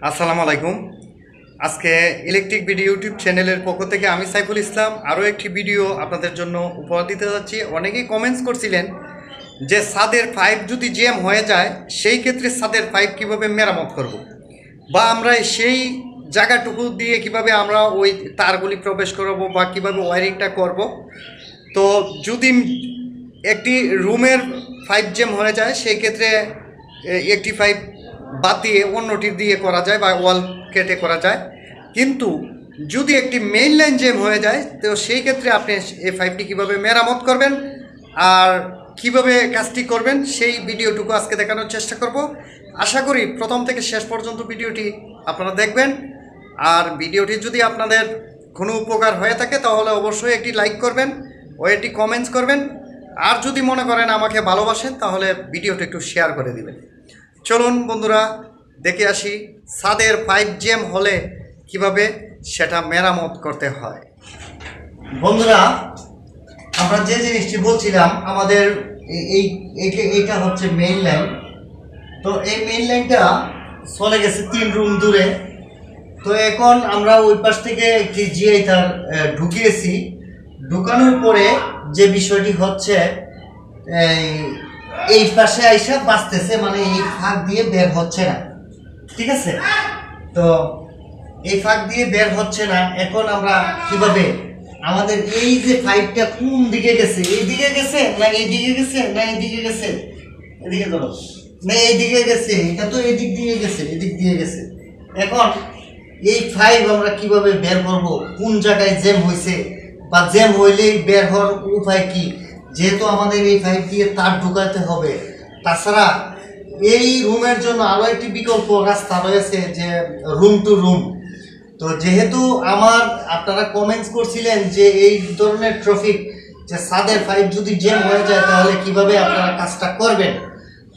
আসসালামু আলাইকুম। আজকে ইলেকট্রিক ভিডিও ইউটিউব চ্যানেলের পক্ষ থেকে আমি সাইফুল ইসলাম আরও একটি ভিডিও আপনাদের জন্য উপহার দিতে যাচ্ছি। অনেকেই কমেন্টস করছিলেন যে ছাদের পাইপ যদি জ্যাম হয়ে যায় সেই ক্ষেত্রে ছাদের পাইপ কিভাবে মেরামত করব, বা আমরা সেই জায়গাটুকু দিয়ে কিভাবে আমরা ওই তারগুলি প্রবেশ করব বা কিভাবে ওয়ারিংটা করব। তো যদি একটি রুমের পাইপ জ্যাম হয়ে যায় সেই ক্ষেত্রে একটি পাইপ বাদ দিয়ে অন্যটি দিয়ে করা যায় বা ওয়াল কেটে করা যায়। কিন্তু যদি একটি মেইন লাইন জ্যাম হয়ে যায় তো সেই ক্ষেত্রে আপনি এই পাইপটি কীভাবে মেরামত করবেন আর কিভাবে কাজটি করবেন সেই ভিডিওটুকু আজকে দেখানোর চেষ্টা করব। আশা করি প্রথম থেকে শেষ পর্যন্ত ভিডিওটি আপনারা দেখবেন। আর ভিডিওটি যদি আপনাদের কোনো উপকার হয়ে থাকে তাহলে অবশ্যই একটি লাইক করবেন ও একটি কমেন্টস করবেন। আর যদি মনে করেন আমাকে ভালোবাসেন তাহলে ভিডিওটা একটু শেয়ার করে দিবেন। চলুন বন্ধুরা দেখে আসি ছাদের পাইপ জ্যাম হলে কিভাবে সেটা মেরামত করতে হয়। বন্ধুরা, আমরা যে জিনিসটি বলছিলাম আমাদের এইটা হচ্ছে মেইন লাইন। তো এই মেইন লাইনটা চলে গেছে 3 রুম দূরে। তো এখন আমরা ওই পাশ থেকে একটি জিআই তার ঢুকিয়েছি। ঢুকানোর পরে যে বিষয়টি হচ্ছে এই পাশে আইসা বাঁচতেছে, মানে এই ফাঁক দিয়ে বের হচ্ছে না। ঠিক আছে, তো এই ফাঁক দিয়ে বের হচ্ছে না। এখন আমরা কিভাবে আমাদের এই যে পাইপটা কোন দিকে গেছে, এই দিকে গেছে না এই দিকে গেছে না এই দিকে গেছে, এদিকে ধরো না এই দিকে গেছে, এটা তো এদিক দিয়ে গেছে, এদিক দিয়ে গেছে। এখন এই পাইপ আমরা কিভাবে বের করব, কোন জায়গায় জ্যাম হয়েছে বা জ্যাম হইলেই বের হওয়ার উপায় কি, যেহেতু আমাদের এই পাইপ দিয়ে তার ঢুকাতে হবে। তাছাড়া এই রুমের জন্য আরও একটি বিকল্প রাস্তা রয়েছে, যে রুম টু রুম। তো যেহেতু আপনারা কমেন্টস করছিলেন যে এই ধরনের ট্রাফিক, যে ছাদের পাইপ যদি জ্যাম হয়ে যায় তাহলে কিভাবে আপনারা কাজটা করবেন।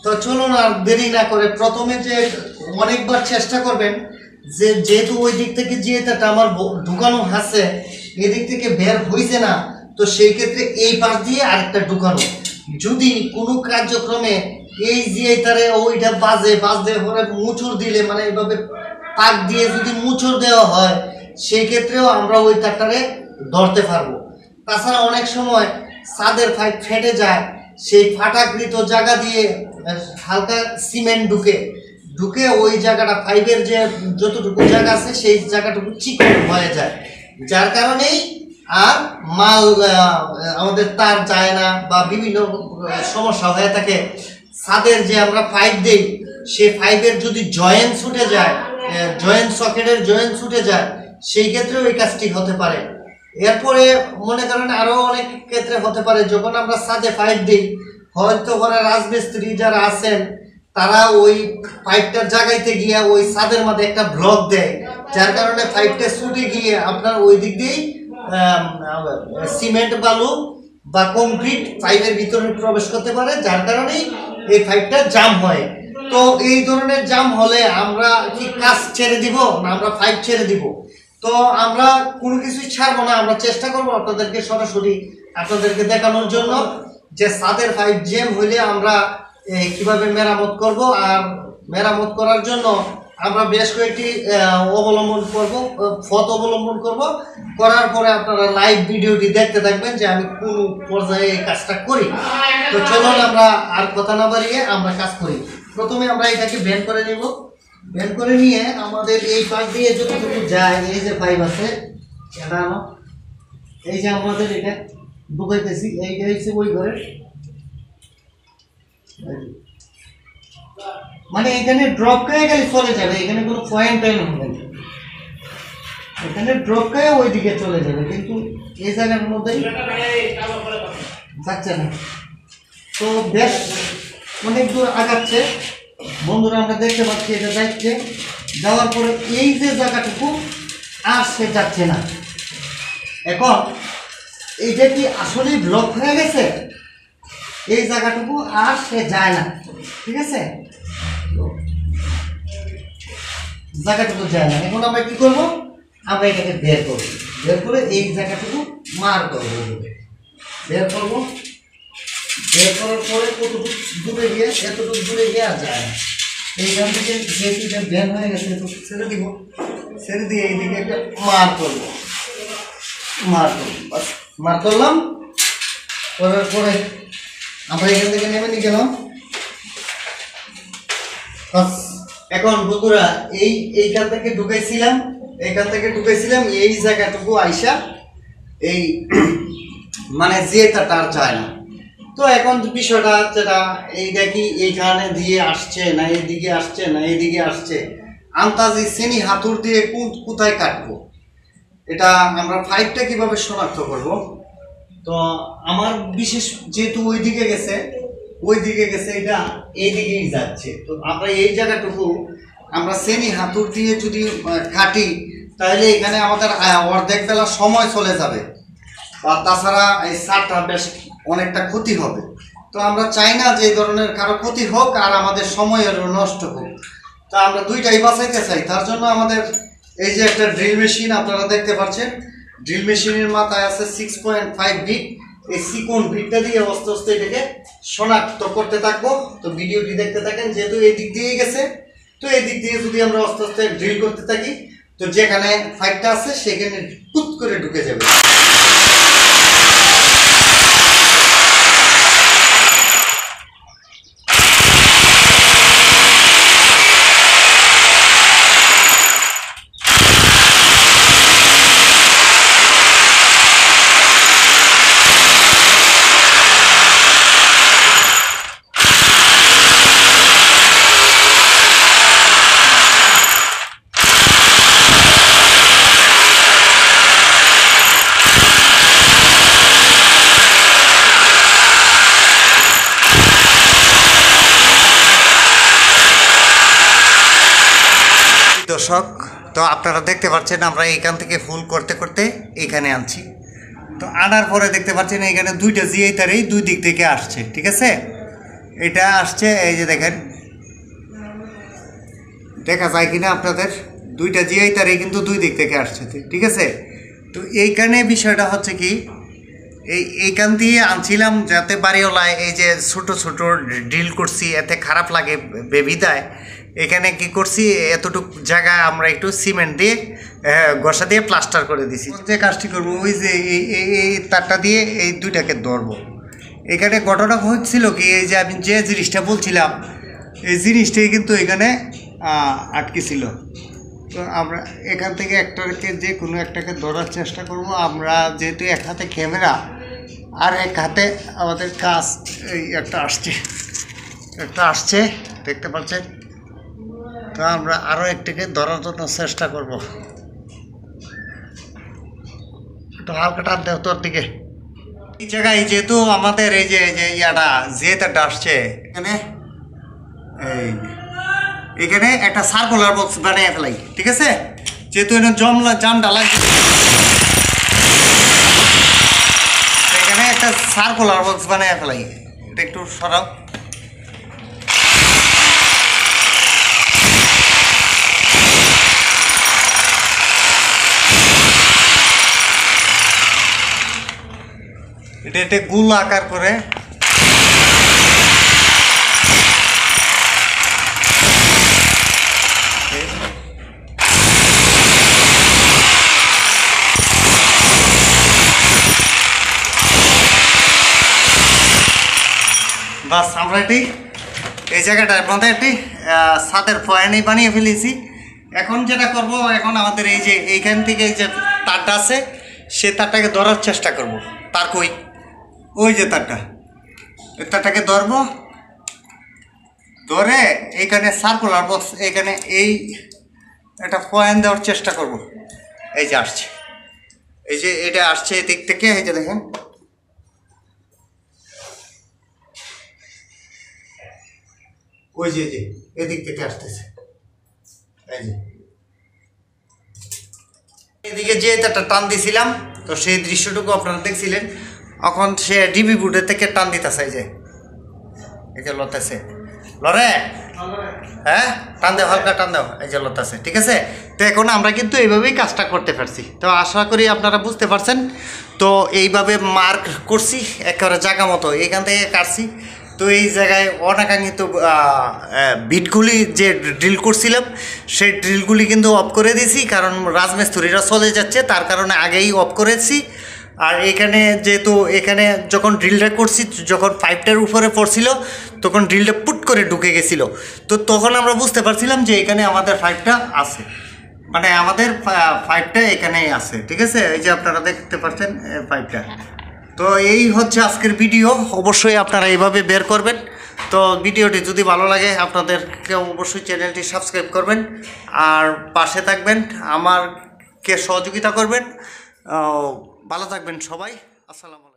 তো চলুন আর দেরি না করে প্রথমে যে অনেকবার চেষ্টা করবেন যে যেহেতু ওই দিক থেকে যেটা আমার ঢুকানো আছে এদিক থেকে বের হয়েছে না, তো সেই ক্ষেত্রে এই পাশ দিয়ে আরেকটা ঢুকানো। যদি কোনো কার্যক্রমে এই যে তারে ওইটা বাজে পরে মুচুর দিলে, মানে এইভাবে পাক দিয়ে যদি মুচুর দেওয়া হয় সেই ক্ষেত্রেও আমরা ওই তারটারে ধরতে পারবো। তাছাড়া অনেক সময় ছাদের পাইপ ফেটে যায়, সেই ফাটাকৃত জায়গা দিয়ে হালকা সিমেন্ট ঢুকে ওই জায়গাটা পাইপের যে যতটুকু জায়গা আছে সেই জায়গাটুকু চিকন হয়ে যায়, যার কারণেই আর মাল আমাদের তার যায় না বা বিভিন্ন সমস্যা হয়ে থাকে। ছাদের যে আমরা পাইপ দিই সেই পাইপের যদি জয়েন্ট ছুটে যায়, জয়েন্ট সকেটের জয়েন্ট ছুটে যায়, সেই ক্ষেত্রেও এই কাজটি হতে পারে। এরপরে মনে করেন আরও অনেক ক্ষেত্রে হতে পারে, যখন আমরা ছাদে পাইপ দিই হয়তো করে রাজমিস্ত্রি যারা আছেন তারা ওই পাইপটার জায়গাতে গিয়ে ওই ছাদের মধ্যে একটা ব্লক দেয়, যার কারণে পাইপটা ছুটে গিয়ে আপনার ওই দিক দিয়েই সিমেন্ট বালু বা কংক্রিট পাইপের ভিতরে প্রবেশ করতে পারে, যার কারণেই এই পাইপটা জাম হয়। তো এই ধরনের জাম হলে আমরা কি কাজ ছেড়ে দিব না আমরা পাইপ ছেড়ে দিব? তো আমরা কোনো কিছুই ছাড়বো না, আমরা চেষ্টা করব আপনাদেরকে সরাসরি আপনাদেরকে দেখানোর জন্য যে ছাদের পাইপ জ্যাম হইলে আমরা কিভাবে মেরামত করব। আর মেরামত করার জন্য আমরা বেশ কয়েকটি পথ অবলম্বন করব। করার পরে আপনারা লাইভ ভিডিওটি দেখতে থাকবেন যে আমি কোন পর্যায়ে এই কাজটা করি। তো চলুন আমরা আর কথা না বাড়িয়ে আমরা কাজ করি। প্রথমে আমরা এটাকে বের করে নেব। বের করে নিয়ে আমাদের এই পাশ দিয়ে যতটুকু যায়, এই যে পাইপ আছে এটা এই যে আমাদের এটা ঢুকাইতেছি, এইটা হচ্ছে ওই ঘরে, মানে এখানে ড্রপ করে গেলে চলে যাবে, এখানে কোনো পয়েন্ট হবে না, এখানে ড্রপ করে ওই দিকে চলে যাবে, কিন্তু এই জায়গার মধ্যে যাচ্ছে না। তো বেশ অনেক দূর আগাচ্ছে বন্ধুরা, আমরা দেখতে পাচ্ছি এটা যাচ্ছে, যাওয়ার পরে এই যে জায়গাটুকু আর সে যাচ্ছে না। এখন এইটা কি আসলেই ব্লক হয়ে গেছে, এই জায়গাটুকু আর সে যায় না। ঠিক আছে, জায়গাটুকু যায় না। এখন আমরা কি করব, আমরা এটাকে বের করব, বের করে এই জায়গাটুকু মার করবো, বের করব। বের করার পরে কতটুকু দূরে গিয়ে, এতটুকু দূরে গিয়ে আর যায় না। এইখান থেকে যেহেতু এটা বের হয়ে গেছে তো ছেড়ে দিব, ছেড়ে দিয়ে এইদিকে একটা মার করবো, মার করলাম। করার পরে আমরা এখান থেকে নেমে নিয়ে গেলাম। এখন বন্ধুরা এইখান থেকে ঢুকাইছিলাম, এই জায়গাটুকু আইসা এই মানে যেটা আর যায় না। তো এখন বিষয়টা যেটা এই দেখি এইখানে দিয়ে আসছে না, এইদিকে আসছে না, এইদিকে আসছে, আন্তাজি শ্রেণী হাতুর দিয়ে কোথায় কাটবো, এটা আমরা ফাইভটা কিভাবে শনাক্ত করব। তো আমার বিশেষ যেহেতু ওইদিকে গেছে এটা এইদিকেই যাচ্ছে। তো আমরা এই জায়গাটুকু আমরা শ্রেণী হাতুর দিয়ে যদি কাটি তাহলে এখানে আমাদের অর্ধেক বেলা সময় চলে যাবে, আর তাছাড়া এই সারটা বেশ অনেকটা ক্ষতি হবে। তো আমরা চাই না যে এই ধরনের কারো ক্ষতি হোক আর আমাদের সময়ও নষ্ট হোক। তা আমরা দুইটাই বাঁচাইতে চাই। তার জন্য আমাদের এই যে একটা ড্রিল মেশিন আপনারা দেখতে পাচ্ছেন, ড্রিল মেশিনের মাথায় আছে 6.5 বিট। এই সিকোন বিটটা দিয়ে আস্তে আস্তে এটাকে শনাক্ত করতে থাকবো। তো ভিডিওটি দেখতে থাকেন, যেহেতু এই দিক দিয়ে গেছে, তো এই দিক দিয়ে যদি আমরা আস্তে আস্তে ড্রিল করতে থাকি তো যেখানে ফাইটটা আছে সেখানে পুত করে ঢুকে যাবে। দর্শক, তো আপনারা দেখতে পাচ্ছেন আমরা এখান থেকে ফুল করতে করতে এখানে আনছি। তো আনার পরে দেখতে পাচ্ছেন এখানে দুইটা জিআই তারই দুই দিক থেকে আসছে, ঠিক আছে। এটা আসছে, এই যে দেখেন, দেখা যায় কিনা আপনাদের, দুইটা জিআই তারই কিন্তু দুই দিক থেকে আসছে, ঠিক আছে। তো এইখানে বিষয়টা হচ্ছে কি, এইখান দিয়ে আনছিলাম যাতে বাড়িওয়ালায় এই যে ছোট ছোট ড্রিল করছি এতে খারাপ লাগে বেবিদায়, এখানে কি করছি এতটুকু জায়গা আমরা একটু সিমেন্ট দিয়ে ঘষা দিয়ে প্লাস্টার করে দিছি। যে কাজটি করবো ওই যে এই তারটা দিয়ে এই দুইটাকে ধরবো। এখানে ঘটনা হচ্ছিল কি, এই যে আমি যে জিনিসটা বলছিলাম এই জিনিসটাই কিন্তু এখানে আটকে ছিল। তো আমরা এখান থেকে একটাকে যে কোনো একটাকে ধরার চেষ্টা করব। আমরা যেহেতু এক হাতে ক্যামেরা আর এক হাতে আমাদের কাজ, এই একটা আসছে দেখতে পাচ্ছেন। তো আমরা আরও একটাকে ধরার জন্য চেষ্টা করব। একটু হালকা টান দেও তোর দিকে। এই জায়গায় যেহেতু আমাদের এই যে ইয়াটা যেটা আসছে এখানে একটা সার্কুলার বক্স বানিয়ে ফেলাই, ঠিক আছে। যেহেতু এটা জামটা লাগছে, এখানে একটা সার্কুলার বক্স বানিয়ে ফেলাই। এটা একটু সরাও। এটা একটা গোল আকার করে বাস আমরা এটি এই জায়গাটার মধ্যে একটি ছাদের ফয়ানি বানিয়ে ফেলেছি। এখন যেটা করব, এখন আমাদের এই যে এইখান থেকে যে তারটা আছে সে তারটাকে ধরার চেষ্টা করব। তার কই, ওই যে তারটাকে ধরবো, ধরে এইখানে সার্কুলার বক্স এখানে এই একটা পয়েন্ট দেওয়ার চেষ্টা করব। এই যে আসছে, এই যে এটা আসছে এদিক থেকে, এই যে দেখেন ওই যে এদিক থেকে আসতেছে। এই যে এদিকে যে একটা টান দিছিলাম, তো সেই দৃশ্যটুকু আপনারা দেখছিলেন। এখন সে ডিবি বুটের থেকে টান দিতেছে, এই যে লতাছে, লরে হ্যাঁ টান দেও, হালকা টান দেও, এই যে লতাছে, ঠিক আছে। তো এখন আমরা কিন্তু এইভাবেই কাজটা করতে পারছি। তো আশা করি আপনারা বুঝতে পারছেন। তো এইভাবে মার্ক করছি একেবারে জায়গা মতো, এইখান থেকে কাটছি। তো তো এই জায়গায় অনাকাঙ্ক্ষিত বিটগুলি যে ড্রিল করছিলাম সেই ড্রিলগুলি কিন্তু অফ করে দিয়েছি, কারণ রাজমিস্ত্রিরা চলে যাচ্ছে তার কারণে আগেই অফ করেছি। আর এখানে যেহেতু এখানে যখন ড্রিলটা করছি, যখন পাইপটার উপরে পড়ছিল তখন ড্রিলটা পুট করে ঢুকে গেছিলো। তো তখন আমরা বুঝতে পারছিলাম যে এখানে আমাদের পাইপটা আছে, মানে আমাদের পাইপটা এখানেই আছে। ঠিক আছে, এই যে আপনারা দেখতে পাচ্ছেন পাইপটা। তো এই হচ্ছে আজকের ভিডিও। অবশ্যই আপনারা এইভাবে বের করবেন। তো ভিডিওটি যদি ভালো লাগে আপনাদেরকে অবশ্যই চ্যানেলটি সাবস্ক্রাইব করবেন আর পাশে থাকবেন, আমারকে সহযোগিতা করবেন। ভালো থাকবেন সবাই। আসসালামু আলাইকুম।